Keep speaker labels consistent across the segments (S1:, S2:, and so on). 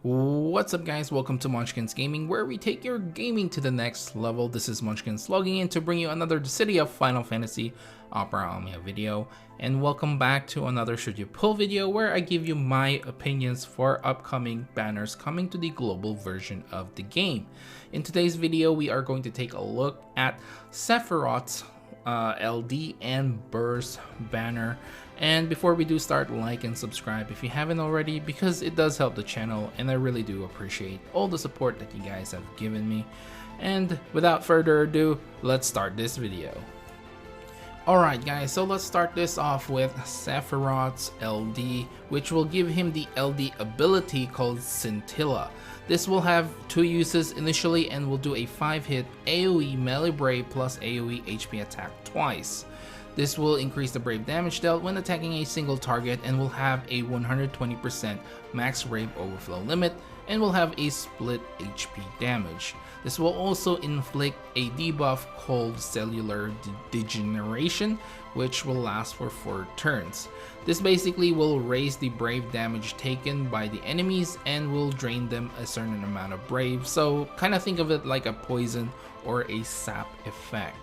S1: What's up guys, welcome to Munchkins Gaming, where we take your gaming to the next level. This is Munchkins logging in to bring you another Dissidia Final Fantasy Opera Omnia video. And welcome back to another Should You Pull video, where I give you my opinions for upcoming banners coming to the global version of the game. In today's video, we are going to take a look at Sephiroth LD and Burst banner. And before we do start, like and subscribe if you haven't already, because it does help the channel and I really do appreciate all the support that you guys have given me. And without further ado, let's start this video. Alright guys, so let's start this off with Sephiroth's LD, which will give him the LD ability called Scintilla. This will have two uses initially and will do a 5-hit AoE melee brave plus AoE HP attack twice. This will increase the brave damage dealt when attacking a single target and will have a 120% max brave overflow limit and will have a split HP damage. This will also inflict a debuff called Cellular Degeneration, which will last for 4 turns. This basically will raise the brave damage taken by the enemies and will drain them a certain amount of brave, so kind of think of it like a poison or a sap effect.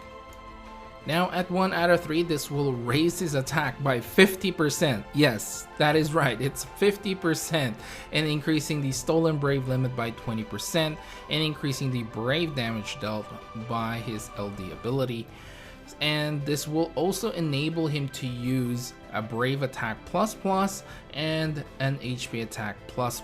S1: Now at 1 out of 3, this will raise his attack by 50%. Yes, that is right, it's 50%, and increasing the stolen brave limit by 20% and increasing the brave damage dealt by his LD ability. And this will also enable him to use a brave attack plus and an HP attack plus.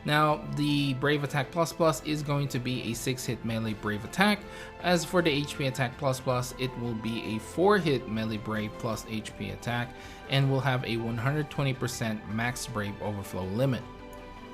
S1: Now the brave attack plus is going to be a 6-hit melee brave attack. As for the HP attack plus, it will be a 4-hit melee brave plus HP attack and will have a 120% max brave overflow limit.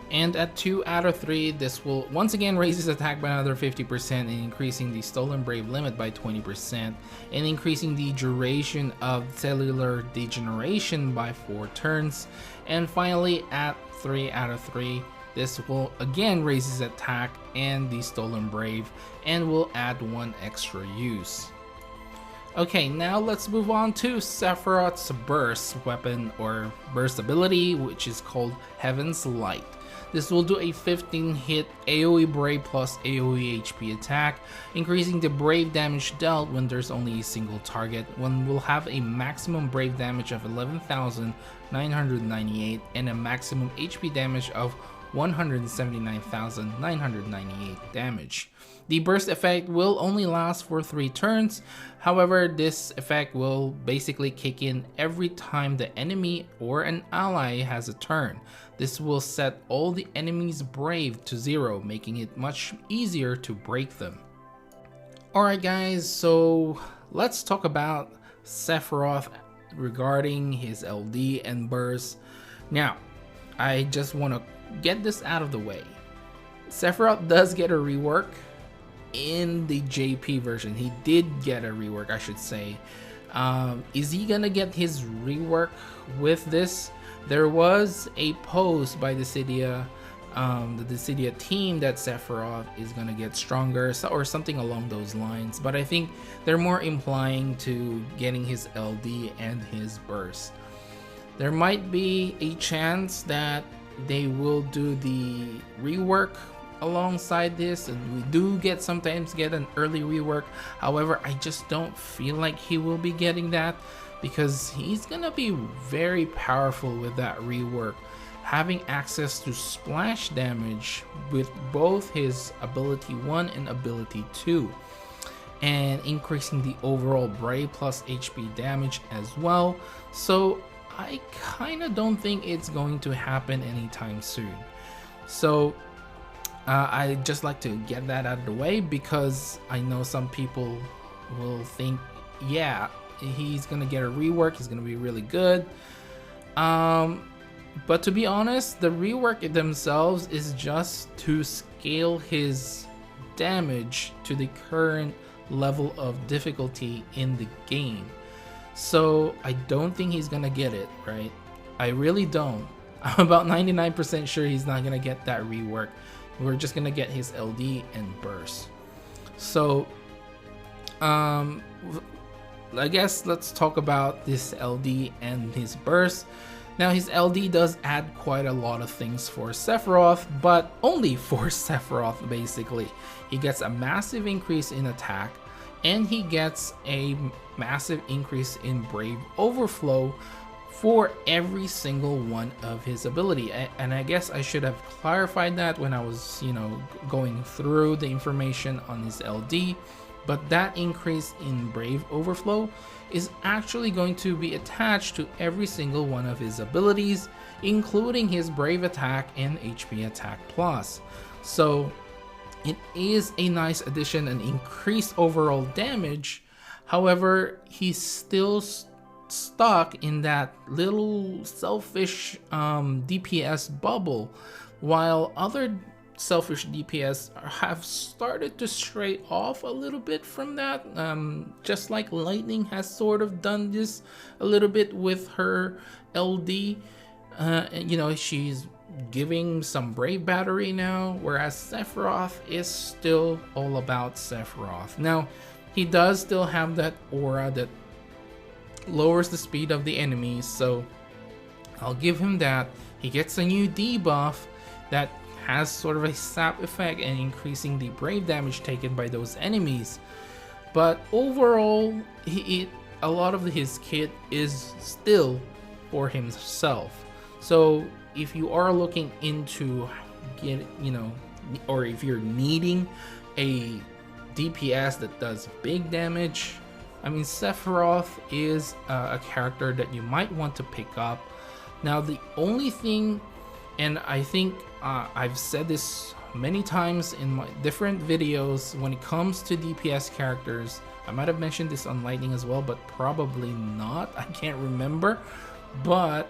S1: And at 2 out of 3, this will once again raise his attack by another 50% and increasing the stolen brave limit by 20% and increasing the duration of cellular degeneration by 4 turns. And finally at 3 out of 3, this will again raise his attack and the stolen brave and will add 1 extra use. Okay, now let's move on to Sephiroth's burst weapon or burst ability, which is called Heaven's Light. This will do a 15-hit AoE brave plus AoE HP attack, increasing the brave damage dealt when there's only a single target. One will have a maximum brave damage of 11,998 and a maximum HP damage of 179,998 damage. The burst effect will only last for 3 turns. However, this effect will basically kick in every time the enemy or an ally has a turn. This will set all the enemies' brave to 0, making it much easier to break them. Alright guys, so let's talk about Sephiroth regarding his LD and burst. Now, I just want to get this out of the way. Sephiroth does get a rework in the JP version. He did get a rework, I should say. Is he gonna get his rework with this? There was a post by Dissidia, the Dissidia team, that Sephiroth is gonna get stronger or something along those lines, but I think they're more implying to getting his LD and his burst. There might be a chance that they will do the rework alongside this, and we do sometimes get an early rework. However, I just don't feel like he will be getting that, because he's gonna be very powerful with that rework, having access to splash damage with both his ability 1 and ability 2, and increasing the overall brave plus HP damage as well. So I kinda don't think it's going to happen anytime soon. So I just like to get that out of the way, because I know some people will think, yeah, he's gonna get a rework, he's gonna be really good. But to be honest, the rework themselves is just to scale his damage to the current level of difficulty in the game. So I don't think he's gonna get it, right? I really don't. I'm about 99% sure he's not gonna get that rework. We're just gonna get his LD and burst. So I guess let's talk about this LD and his burst. Now his LD does add quite a lot of things for Sephiroth, but only for Sephiroth basically. He gets a massive increase in attack, and he gets a massive increase in Brave Overflow for every single one of his ability. And I guess I should have clarified that when I was, going through the information on his LD, but that increase in Brave Overflow is actually going to be attached to every single one of his abilities, including his Brave Attack and HP Attack Plus. So it is a nice addition and increased overall damage. However, he's still stuck in that little selfish DPS bubble, while other selfish DPS have started to stray off a little bit from that, just like Lightning has sort of done this a little bit with her LD. She's giving some Brave Battery now, whereas Sephiroth is still all about Sephiroth. Now, he does still have that aura that lowers the speed of the enemies, so I'll give him that. He gets a new debuff that has sort of a sap effect and increasing the Brave damage taken by those enemies. But overall, a lot of his kit is still for himself. So if you are looking into or if you're needing a DPS that does big damage, I mean, Sephiroth is a character that you might want to pick up. Now, the only thing, and I think I've said this many times in my different videos, when it comes to DPS characters, I might have mentioned this on Lightning as well, but probably not, I can't remember, but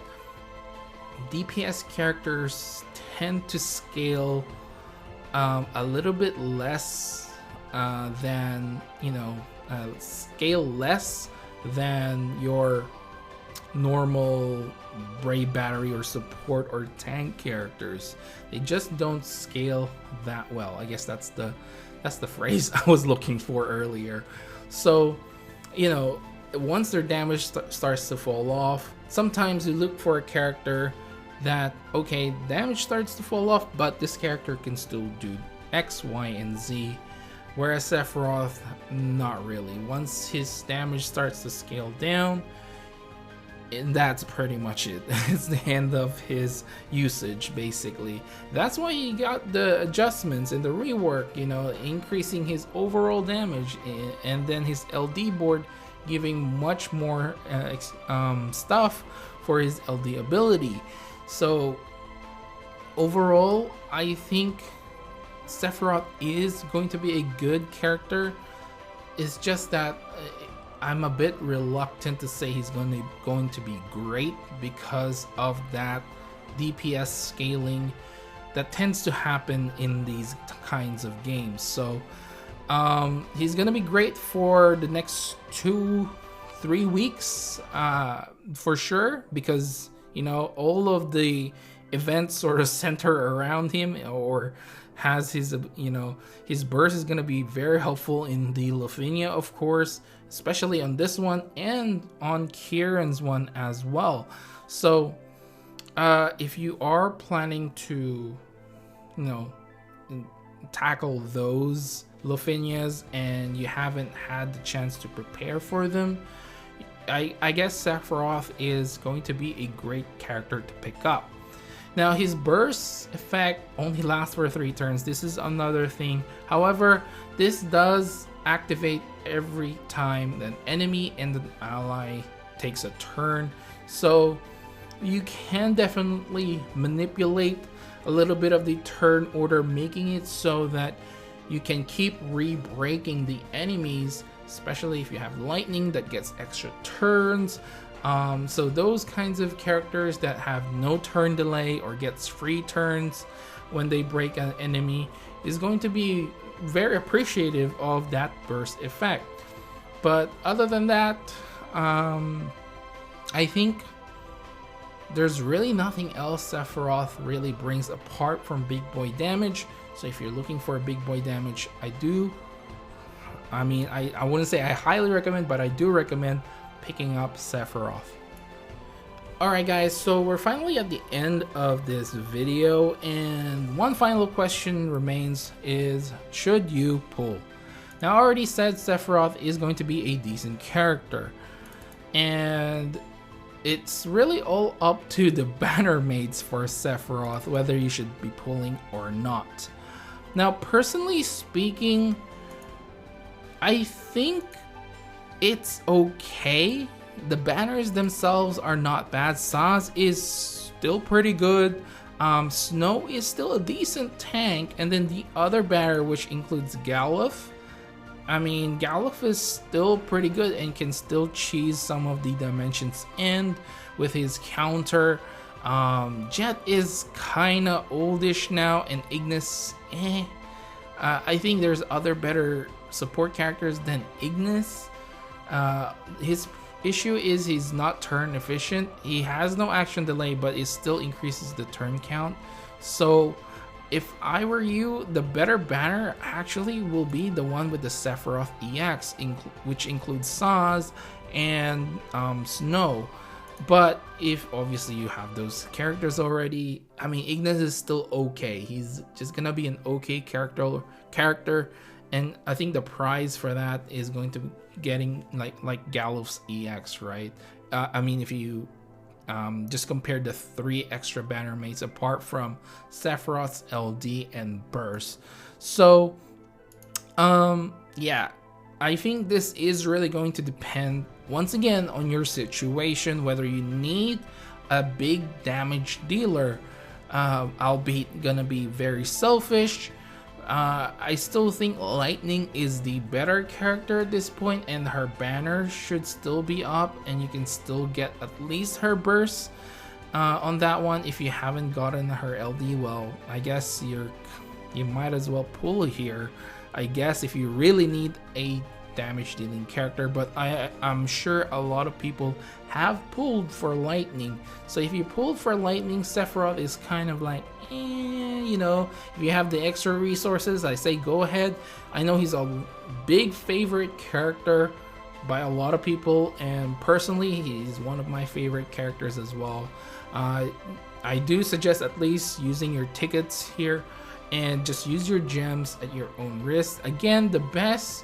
S1: DPS characters tend to scale a little bit less scale less than your normal Brave Battery or support or tank characters. They just don't scale that well. I guess that's the phrase I was looking for earlier. So, once their damage starts to fall off, sometimes you look for a character that, okay, damage starts to fall off, but this character can still do X, Y, and Z. Whereas Sephiroth, not really. Once his damage starts to scale down, and that's pretty much it. It's the end of his usage, basically. That's why he got the adjustments and the rework, increasing his overall damage, and then his LD board giving much more stuff for his LD ability. So overall, I think Sephiroth is going to be a good character. It's just that I'm a bit reluctant to say he's going to be great because of that DPS scaling that tends to happen in these kinds of games. So he's gonna be great for the next 2-3 weeks for sure, because all of the events sort of center around him, or has his his burst is going to be very helpful in the Lavinia, of course, especially on this one and on Kieran's one as well. So if you are planning to tackle those Lavinias and you haven't had the chance to prepare for them, I guess Sephiroth is going to be a great character to pick up. Now, his burst effect only lasts for 3 turns. This is another thing. However, this does activate every time an enemy and an ally takes a turn. So you can definitely manipulate a little bit of the turn order, making it so that you can keep re-breaking the enemies, especially if you have lightning that gets extra turns. So those kinds of characters that have no turn delay or gets free turns when they break an enemy is going to be very appreciative of that burst effect. But other than that, I think there's really nothing else Sephiroth really brings apart from big boy damage. So if you're looking for a big boy damage, I wouldn't say I highly recommend, but I do recommend picking up Sephiroth. Alright guys, so we're finally at the end of this video, and one final question remains is, should you pull? Now I already said Sephiroth is going to be a decent character, and it's really all up to the banner mates for Sephiroth whether you should be pulling or not. Now personally speaking, I think it's okay. The banners themselves are not bad. Saz is still pretty good. Snow is still a decent tank, and then the other banner, which includes Galuf, I mean, Galuf is still pretty good and can still cheese some of the dimensions in with his counter. Jet is kinda oldish now, and Ignis, I think there's other better support characters than Ignis. His issue is he's not turn efficient. He has no action delay, but it still increases the turn count. So if I were you, the better banner actually will be the one with the Sephiroth EX, which includes Saz and Snow. But if obviously you have those characters already, I mean, Ignis is still okay. He's just gonna be an okay character, and I think the prize for that is going to be getting like Galuf's EX, right? I mean, if you just compare the 3 extra banner mates apart from Sephiroth's LD and Burst. So yeah, I think this is really going to depend once again on your situation, whether you need a big damage dealer, albeit gonna be very selfish. I still think Lightning is the better character at this point, and her banner should still be up, and you can still get at least her burst on that one. If you haven't gotten her LD, well, I guess you might as well pull here, I guess, if you really need a damage dealing character. But I'm sure a lot of people have pulled for Lightning, so if you pulled for Lightning, Sephiroth is kind of like, you know, if you have the extra resources, I say go ahead. I know he's a big favorite character by a lot of people, and personally he's one of my favorite characters as well. I do suggest at least using your tickets here and just use your gems at your own risk. Again, the best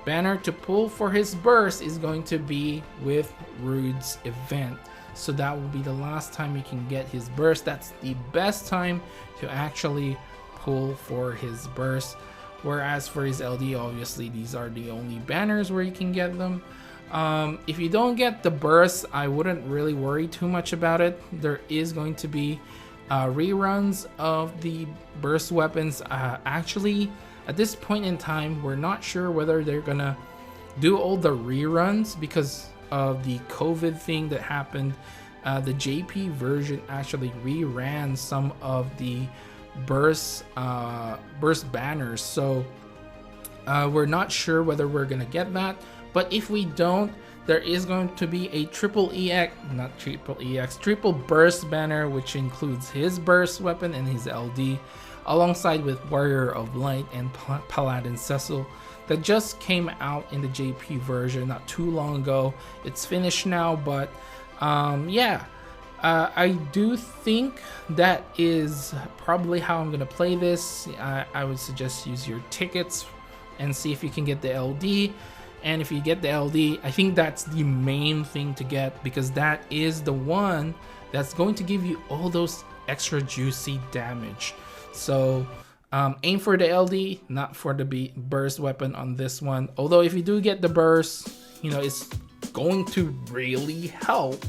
S1: banner to pull for his burst is going to be with Rude's event. So that will be the last time you can get his burst. That's the best time to actually pull for his burst. Whereas for his LD, obviously these are the only banners where you can get them. If you don't get the burst, I wouldn't really worry too much about it. There is going to be reruns of the burst weapons. Actually, at this point in time, we're not sure whether they're gonna do all the reruns because of the COVID thing that happened. The JP version actually reran some of the burst banners, so we're not sure whether we're gonna get that. But if we don't, there is going to be a triple burst banner, which includes his burst weapon and his LD, alongside with Warrior of Light and Paladin Cecil, that just came out in the JP version not too long ago. It's finished now, but yeah, I do think that is probably how I'm gonna play this. I would suggest use your tickets and see if you can get the LD. And if you get the LD, I think that's the main thing to get, because that is the one that's going to give you all those extra juicy damage. So aim for the LD, not for the burst weapon on this one. Although if you do get the burst, you know, it's going to really help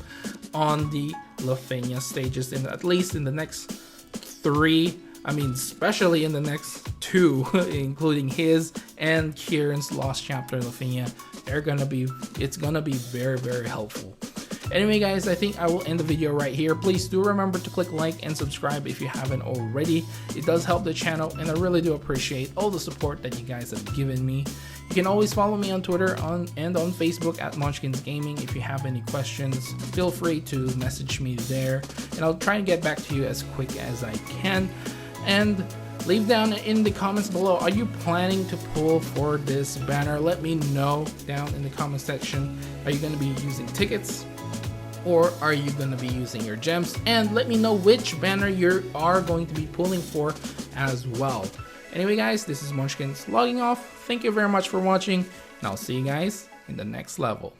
S1: on the Lafenia stages, in at least in the next 3. I mean, especially in the next 2, including his and Kieran's Lost Chapter Lafenia. It's gonna be very, very helpful. Anyway guys, I think I will end the video right here. Please do remember to click like and subscribe if you haven't already. It does help the channel, and I really do appreciate all the support that you guys have given me. You can always follow me on Twitter and on Facebook at Munchkins Gaming. If you have any questions, feel free to message me there, and I'll try and get back to you as quick as I can. And leave down in the comments below, are you planning to pull for this banner? Let me know down in the comment section. Are you going to be using tickets? or are you going to be using your gems? And let me know which banner you are going to be pulling for as well. Anyway guys, this is Munchkins logging off. Thank you very much for watching, and I'll see you guys in the next level.